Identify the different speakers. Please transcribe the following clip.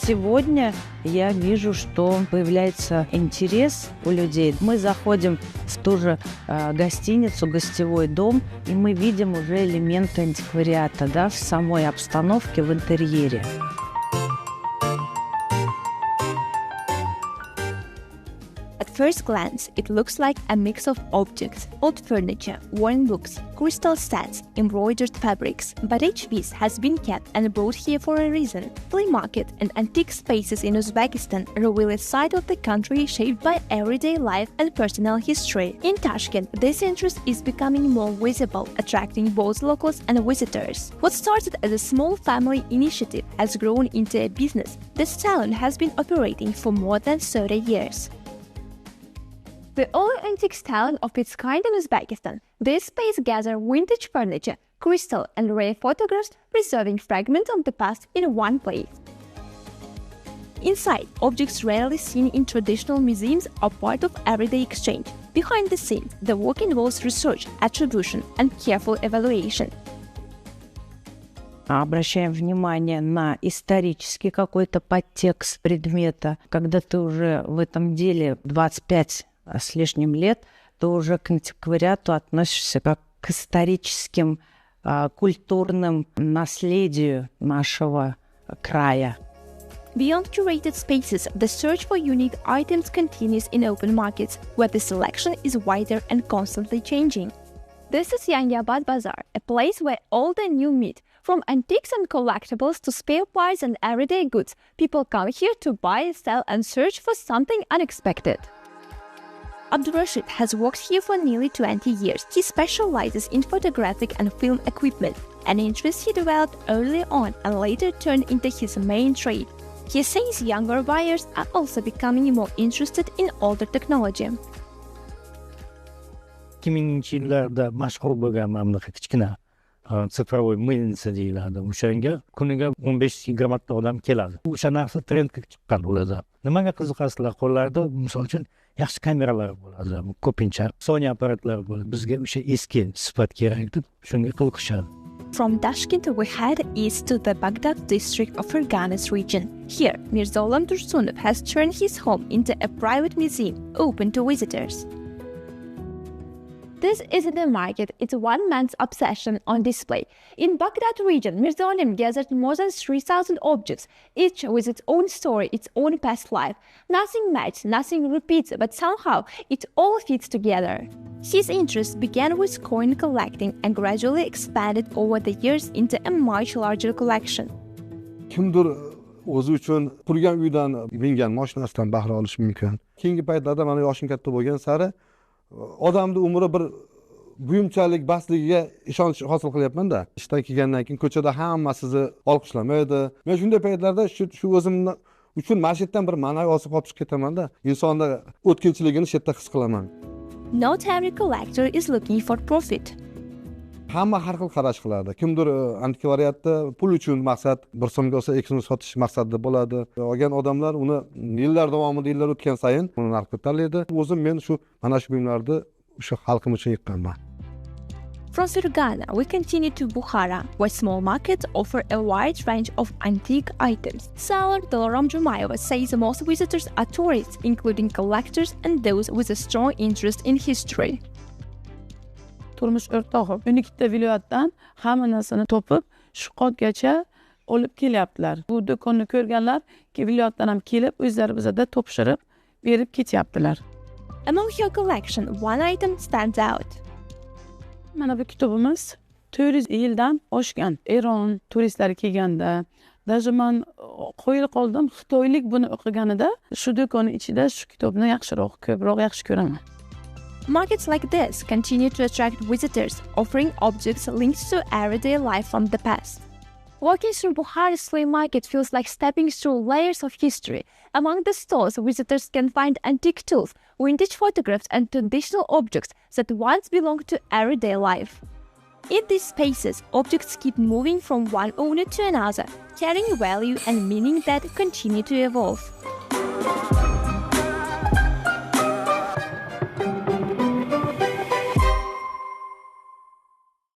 Speaker 1: Сегодня я вижу, что появляется интерес у людей. Мы заходим в ту же гостиницу, гостевой дом, и мы видим уже элементы антиквариата, да, в самой обстановке, в интерьере.
Speaker 2: At first glance, it looks like a mix of objects, old furniture, worn books, crystal sets, embroidered fabrics, but each piece has been kept and brought here for a reason. Flea market and antique spaces in Uzbekistan reveal a side of the country shaped by everyday life and personal history. In Tashkent, this interest is becoming more visible, attracting both locals and visitors. What started as a small family initiative has grown into a business. The salon has been operating for more than 30 years. The only antique salon of its kind in Uzbekistan, this space gathers vintage furniture, crystal and rare photographs, preserving fragments of the past in one place. Inside, objects rarely seen in traditional museums are part of everyday exchange. Behind the scenes, the work involves research, attribution, and careful evaluation.
Speaker 1: Обращаем внимание на исторический какой-то подтекст предмета. Когда ты уже в этом деле 25 с лишним лет, то уже к антиквариату относишься как к историческим, культурным наследию нашего края.
Speaker 2: Beyond curated spaces, the search for unique items continues in open markets, where the selection is wider and constantly changing. This is Yangyabad Bazaar, a place where old and new meet. From antiques and collectibles to spare parts and everyday goods, people come here to buy, sell, and search for something unexpected. Abdurrashid has worked here for nearly 20 years. He specializes in photographic and film equipment, an interest he developed early on and later turned into his main trade. He says younger buyers are also becoming more interested in older technology.
Speaker 3: 2000-yillarda mashhur bo'lgan mana kichkina sifrovoy mыльница deyiladi. O'shanga kuniga 15-20 ta odam keladi. O'sha narsa trendga chiqqan bo'ladi. Nimaga qiziqasizlar? Qo'llarida misol uchun yaxshi kameralar bo'ladi. Ko'pincha Sony apparatlari bo'ladi. Bizga o'sha eski sifat kerak deb shunga qiziqishadi.
Speaker 2: From Tashkent, we head east to the Baghdad district of Ferganas region. Here, Mirzolam Tursunov has turned his home into a private museum open to visitors. This isn't a market, it's one man's obsession on display. In Baghdad region, Mirzolam gathered more than 3,000 objects, each with its own story, its own past life. Nothing matches, nothing repeats, but somehow it all fits together. His interest began with coin collecting and gradually expanded over the years into a much larger collection.
Speaker 4: Kimdir o'zi uchun qurgan uydan mingan mashinasidan bahra olish mumkin. Keyingi paytlarda mana yoshim katta bo'lgan sari odamning umri bir buyumchalik basligiga ishonch hosil qilyapman-da. Ishdan kelgandan keyin ko'chada hamma sizni olqishlamaydi. Men shunday paytlarda shu o'zimni uchun masjiddan bir ma'naviy hosil olib chiqib ketaman-da. Insonda o'tkinchiligini shu yerda his qilaman.
Speaker 2: Not every collector is looking for profit.
Speaker 4: Hamma har xil qarash qiladi. Kimdir antikvariatda pul uchun maqsad, bir so'mga olsa ikki so'm sotish maqsadida bo'ladi. Olgan odamlar uni yillar davomida yillar o'tgan sayin uni narx ko'tariladi. O'zim men shu mana shu buyumlarni o'sha xalqim uchun yiqqanman.
Speaker 2: From Fergana, we continue to Bukhara, where small markets offer a wide range of antique items. Seller Dilorom Jumayeva says most visitors are tourists, including collectors and those with a strong interest in history.
Speaker 5: Turmush o'rtog'im 12 viloyatdan hamma narsani topib, Shuhqotgacha olib kelyaptilar. Bu do'konni ko'rganlar viloyatdan ham kelib, o'zlari bizga topshirib, berib ketyaptilar.
Speaker 2: Among your collection, one item stands out.
Speaker 5: Mana bu kitobimiz 400 yildan oshgan. Eron turistlari kelganda, даже men qo'yilib qoldim, xitoylik buni o'qiganida, shu do'konni ichida shu kitobni ko'proq yaxshi ko'raman.
Speaker 2: Markets like this continue to attract visitors, offering objects linked to everyday life from the past. Walking through Bukhara's flea market feels like stepping through layers of history. Among the stalls, visitors can find antique tools, vintage photographs, and traditional objects that once belonged to everyday life. In these spaces, objects keep moving from one owner to another, carrying value and meaning that continue to evolve.